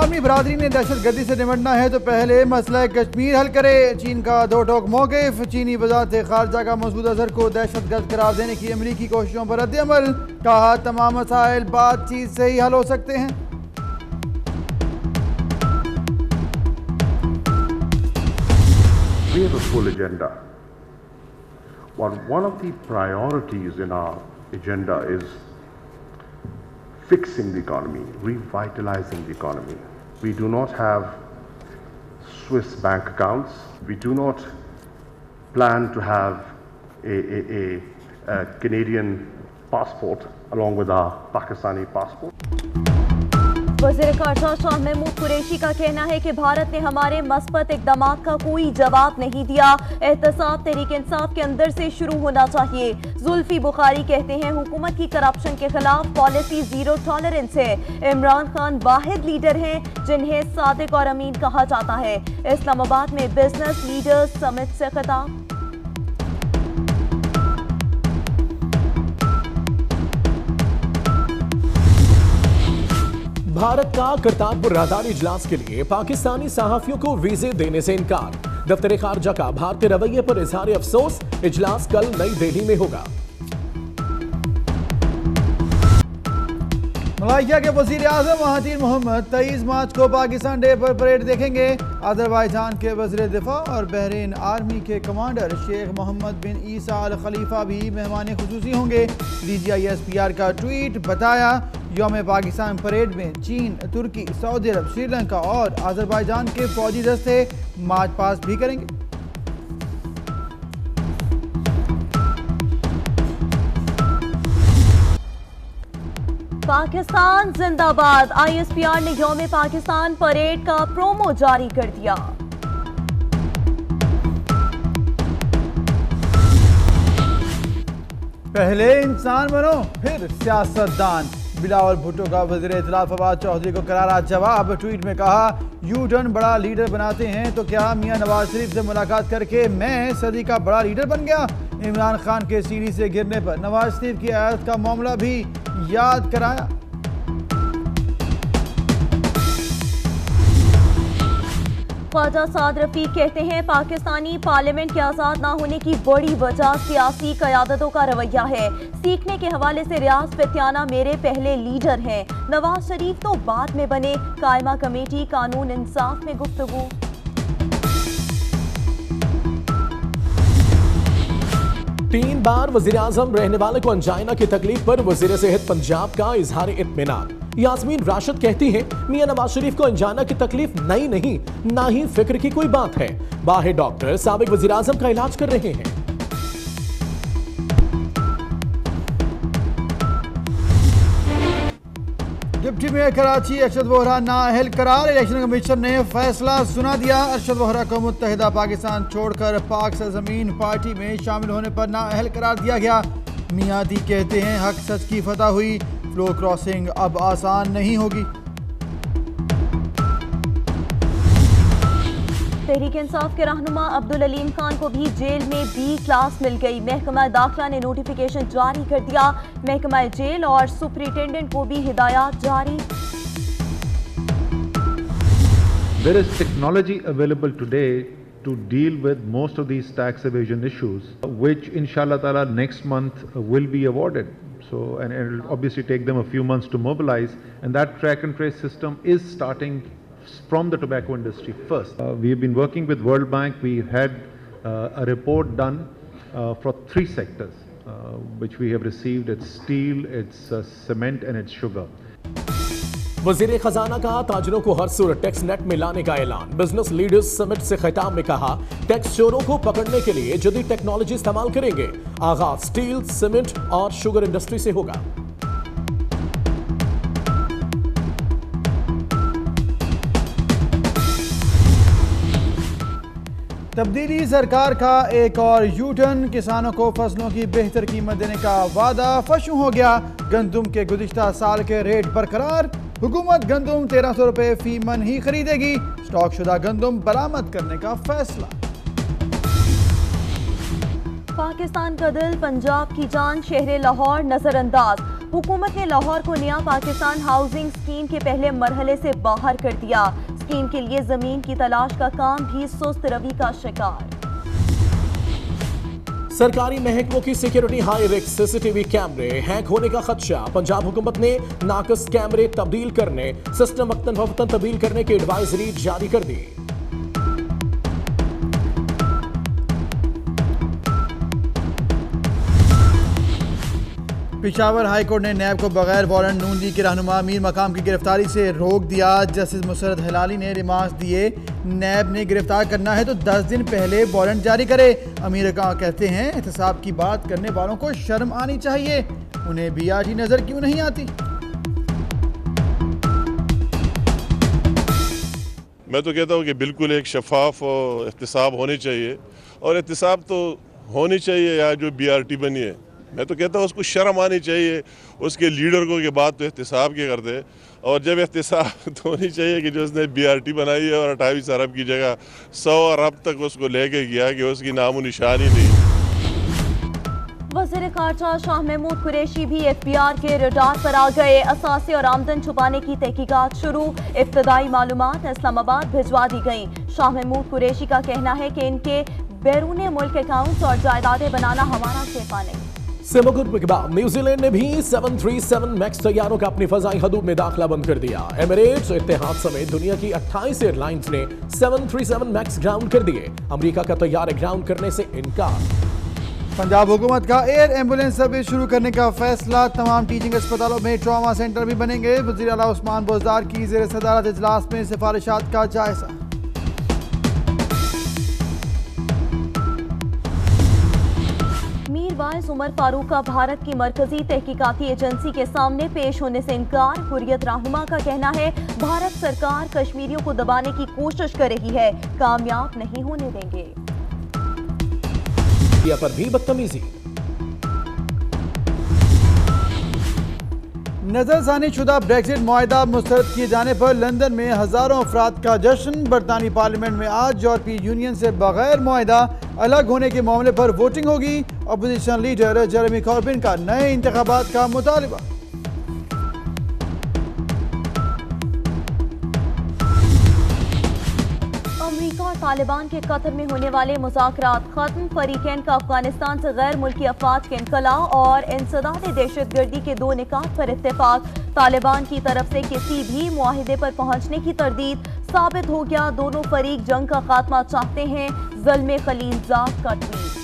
आलमी बरादरी ने दहशत गर्दी से निपटना है तो पहले मसला कश्मीर हल करे। चीन का दो टोक मौक़िफ़। चीनी वज़ारत ख़ारजा का मसूद अज़हर को दहशत गर्द करार देने की अमरीकी कोशिशों पर रद्द-ए-अमल। कहा तमाम मसाइल बातचीत से ही हल हो सकते हैं। We have a full agenda. One of the priorities in our agenda is fixing the economy, revitalizing the economy. We do not have Swiss bank accounts. We do not plan to have a Canadian passport along with our Pakistani passport. वज़ीर ख़ारजा शाह महमूद कुरैशी का कहना है कि भारत ने हमारे मस्बत इक़दामात का कोई जवाब नहीं दिया। एहतसाब तहरीक इंसाफ के अंदर से शुरू होना चाहिए। जुल्फी बुखारी कहते हैं हुकूमत की करप्शन के खिलाफ पॉलिसी जीरो टॉलरेंस है। इमरान खान वाहिद लीडर हैं जिन्हें सादिक और अमीन कहा जाता है। इस्लामाबाद में बिजनेस लीडर्स समिट से खिताब। भारत का करतारपुर राहदारी इजलास के लिए पाकिस्तानी सहाफियों को वीजे देने से इनकार। दफ्तर खारजा का भारतीय रवैये पर इजहार अफसोस। इजलास कल नई दिल्ली में होगा। मलाइशिया के वज़ीर आज़म महातीर मोहम्मद 23 मार्च को पाकिस्तान डे पर परेड देखेंगे। अजरबैजान के वज़ीर दिफा और बहरीन आर्मी के कमांडर शेख मोहम्मद बिन ईसा अल खलीफा भी मेहमान खुसूसी होंगे। DGISPR का ट्वीट बताया यौम पाकिस्तान परेड में चीन, तुर्की, सऊदी अरब, श्रीलंका और अजरबैजान के फौजी दस्ते मार्च पास्ट भी करेंगे। पाकिस्तान जिंदाबाद। ISPR ने यौम पाकिस्तान परेड का प्रोमो जारी कर दिया। पहले इंसान बनो फिर सियासतदान। बिलावल भुट्टो का वज़ीर इत्तलाफ फवाद चौधरी को करारा जवाब। ट्वीट में कहा यू टर्न बड़ा लीडर बनाते हैं तो क्या मियां नवाज शरीफ से मुलाकात करके मैं सदी का बड़ा लीडर बन गया। इमरान खान के सीढ़ी से गिरने पर नवाज शरीफ की आयत का मामला भी याद कराया। ख्वाजा साद रफीक कहते हैं पाकिस्तानी पार्लियामेंट के आज़ाद ना होने की बड़ी वजह सियासी क़यादतों का रवैया है। सीखने के हवाले से रियाज फित्याना मेरे पहले लीडर हैं। नवाज शरीफ तो बाद में बने। कायमा कमेटी कानून इंसाफ में गुफ्तगू। तीन बार वजीर आजम रहने वाले को अंजाइना की तकलीफ पर वजीर सेहत पंजाब का इजहार इत्मीनान। यास्मीन राशिद कहती हैं मियां नवाज शरीफ को अंजाइना की तकलीफ नई नहीं, ना ही फिक्र की कोई बात है। बाहर डॉक्टर साबिक वजीर आजम का इलाज कर रहे हैं। डिप्टी मेयर कराची अरशद वोहरा नाअहल करार। इलेक्शन कमीशन ने फैसला सुना दिया। अरशद वोहरा को मुत्तहिदा पाकिस्तान छोड़कर पाक सरजमीन पार्टी में शामिल होने पर नाअहल करार दिया गया। मियादी कहते हैं हक सच की फतह हुई। फ्लो क्रॉसिंग अब आसान नहीं होगी। तहरीक इंसाफ के रहनुमा अब्दुल अलीम खान को भी जेल में B क्लास मिल गई। महकमा दाखिला ने नोटिफिकेशन जारी कर दिया। महकमा जेल और सुपरिटेंडेंट को भी हिदायत जारी। There is technology available today to deal with most of these tax evasion issues, which inshallah ta'ala next month will be awarded. So, and it will obviously take them a few months to mobilize, and that track and trace system is starting from the tobacco industry first. We have been working with World Bank. We had a report done for 3 sectors, which we have received. It's steel, it's cement and it's sugar. वजीर खजाना का ताजरों को हर सूरत tax net में लाने का ऐलान। Business leaders summit से खिताब में कहा टैक्स चोरों को पकड़ने के लिए जदीद टेक्नोलॉजी इस्तेमाल करेंगे। आगाज स्टील, सीमेंट और शुगर इंडस्ट्री से होगा। तब्दीली सरकार का एक और यू टर्न। किसानों को फसलों की बेहतर कीमत देने का वादा फशू हो गया। गंदुम के गुज़िश्ता साल के रेट बरकरार। हुकूमत गंदुम 1300 रुपए फी मन ही खरीदेगी। स्टॉक शुदा गंदुम बरामद करने का फैसला। पाकिस्तान का दिल, पंजाब की जान, शहर लाहौर नजरअंदाज। हुकूमत ने लाहौर को नया पाकिस्तान हाउसिंग स्कीम के पहले मरहले से बाहर कर दिया। स्कीम के लिए जमीन की तलाश का काम भी सुस्त रवि का शिकार। सरकारी महकमों की सिक्योरिटी हाई रिस्क सीसीटीवी कैमरे हैक होने का खदशा। पंजाब हुकूमत ने नाकस कैमरे तब्दील करने, सिस्टम वक्तन फवक्तन तब्दील करने की एडवाइजरी जारी कर दी। पिशावर हाई कोर्ट ने नैब को बगैर वारंट नून लीग के रहनुमा मीर मकाम की गिरफ्तारी से रोक दिया। जस्टिस मुसरत हिलाली ने रिमार्क्स दिए, नैब ने गिरफ्तार करना है तो 10 दिन पहले वारंट जारी करे। अमीर कहते हैं एहतसाब की बात करने वालों को शर्म आनी चाहिए, उन्हें बीआरटी नजर क्यों नहीं आती। मैं तो कहता हूँ कि बिल्कुल एक शफाफ एहतसाब होनी चाहिए, और एहतसाब तो होनी चाहिए यार जो बीआरटी बनी है। मैं तो कहता हूँ उसको शर्म आनी चाहिए, उसके लीडर को के बाद तो एहतसाब के कर दे, और जब एहतसाब तो होनी चाहिए कि जो उसने बीआरटी बनाई है और 28 अरब की जगह 100 अरब तक उसको लेके गया कि उसकी नामो निशान ही नहीं। वज़ीर ख़ारजा शाह महमूद कुरैशी भी एफबीआर के रडार पर आ गए। असासे और आमदन छुपाने की तहकीकात शुरू, इब्तदाई मालूमात इस्लामाबाद भिजवा दी गई। शाह महमूद कुरैशी का कहना है कि इनके बैरून मुल्क अकाउंट्स और जायदादें बनाना हमारा खेपा नहीं। सिंगापुर के बाद न्यूजीलैंड ने भी 737 मैक्स तैयारों का अपनी फजाई हदूद में दाखिला बंद कर दिया। एमिरेट्स, इत्तेहाद समेत दुनिया की 28 एयरलाइंस ने 737 मैक्स ग्राउंड कर दिए। अमेरिका का तैयारे ग्राउंड करने से इनकार। पंजाब हुकूमत का एयर एम्बुलेंस सर्विस शुरू करने का फैसला। तमाम टीचिंग अस्पतालों में ट्रॉमा सेंटर भी बनेंगे। वज़ीर आला उस्मान बुज़दार की ज़ेर सदारत इजलास में सिफारिशात का जायजा। मीरवाइज उमर फारूक का भारत की मरकजी तहकीकाती एजेंसी के सामने पेश होने से इनकार। हुर्रियत रहनुमा का कहना है भारत सरकार कश्मीरियों को दबाने की कोशिश कर रही है, कामयाब नहीं होने देंगे। पर भी बदतमीजी। नजरसानी शुदा ब्रेक्सिट मुआहदा मुस्तरद किए जाने पर लंदन में हजारों अफराद का जश्न। बरतानी पार्लियामेंट में आज यूरोपीय यूनियन से बगैर मुआहदा अलग होने के मामले पर वोटिंग होगी। अपोजिशन लीडर जेरेमी कॉर्बिन का नए इंतखाबात का मुतालबा। अमेरिका और तालिबान के कतर में होने वाले मुज़ाकरात खत्म। फरीकैन का अफगानिस्तान से गैर मुल्की अफवाज के इनकला और इंसदाद दहशतगर्दी के 2 निकात पर इत्तेफाक। तालिबान की तरफ से किसी भी मुआहिदे पर पहुंचने की तरदीद साबित हो गया। दोनों फरीक जंग का खात्मा चाहते हैं। ज़ल्मे खलीलजाद का ट्वीट।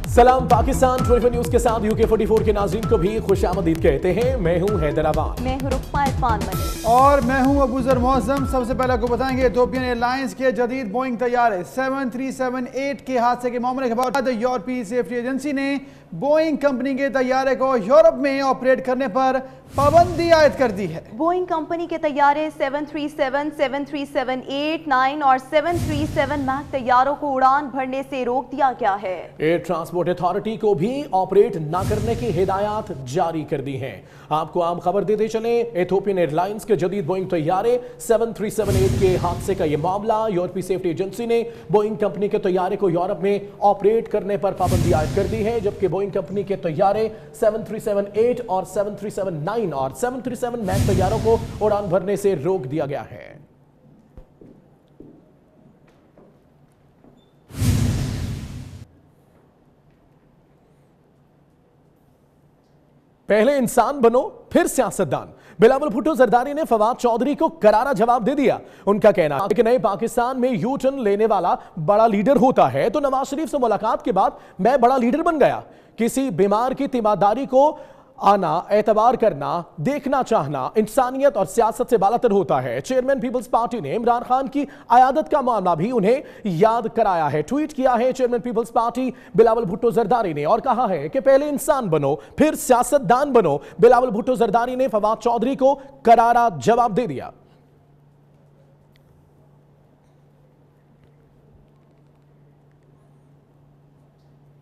सलाम पाकिस्तान 24 न्यूज के साथ UK 44 के नाज़रीन को भी खुशामदीद कहते हैं। मैं हूं हैदराबाद। मैं हूं रुकमा इरफान मलिक और मैं हूं अबूजर मौसम। सबसे पहले आपको बताएंगे इथियोपियन एयरलाइंस के जदीद बोइंग तैयारे 7378 के हादसे के मामले के बाद यूरोपीय सेफ्टी एजेंसी ने बोइंग कंपनी के तैयारे को यूरोप में ऑपरेट करने पर पाबंदी आयद कर दी है। बोइंग कंपनी के तैयारे 737, 737-8, 9 और 737 मैक्स तैयारों को उड़ान भरने से रोक दिया गया है। एयर ट्रांसपोर्ट अथॉरिटी को भी ऑपरेट न करने की हिदायत जारी कर दी है। आपको आम खबर देते चले, इथियोपियन एयरलाइंस के जदीद बोइंग तैयारे 7378 के हादसे का यह मामला। यूरोपीय सेफ्टी एजेंसी ने बोइंग कंपनी के तैयारे को यूरोप में ऑपरेट करने पर पाबंदी आयद कर दी है, जबकि बोइंग कंपनी के तैयारे 7378 और 737-9 और 737 मैक्स तैयारों को उड़ान भरने से रोक दिया गया है। पहले इंसान बनो फिर सियासतदान। बिलावल भुट्टो जरदारी ने फवाद चौधरी को करारा जवाब दे दिया। उनका कहना है कि नए पाकिस्तान में यू टर्न लेने वाला बड़ा लीडर होता है, तो नवाज शरीफ से मुलाकात के बाद मैं बड़ा लीडर बन गया। किसी बीमार की तीमारदारी को आना, एतबार करना, देखना चाहना इंसानियत और सियासत से बालातर होता है। चेयरमैन पीपल्स पार्टी ने इमरान खान की आयादत का मामला भी उन्हें याद कराया है। ट्वीट किया है chairman peoples party Bilawal Bhutto Zardari ने और कहा है कि पहले इंसान बनो फिर सियासतदान बनो। बिलावल भुट्टो जरदारी ने फवाद चौधरी को करारा जवाब दे दिया।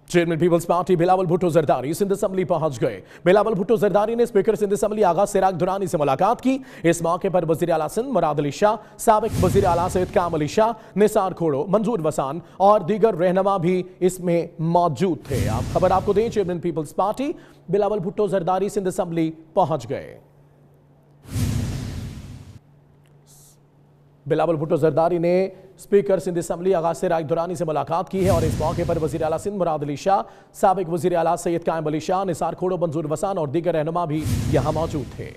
Chairman peoples party Bilawal Bhutto Zardari Sindh assembly पहुंच गए। बिलावल भुट्टो जरदारी ने स्पीकर सिंध असम्बली आगा सिराग दुरानी से मुलाकात की। इस मौके पर वजीर आला सिंध मुराद अली शाह, साबिक वजीर आला सैयद काम अली शाह, निसार खोड़ो, मंजूर वसान और दीगर रहनुमा भी इसमें मौजूद थे। अब खबर आपको दें, chairman peoples party Bilawal Bhutto Zardari Sindh assembly पहुंच गए। बिलावल भुट्टो जरदारी ने स्पीकर सिंध असम्बली आगा सिराग दुरानी से मुलाकात की है और इस मौके पर वजीर आला सिंध मुराद अली शाह, साबिक वजीर आला सैयद कायम अली शाह, निसार खोड़ो, मंजूर वसान और दीगर रहनुमा भी यहां मौजूद थे।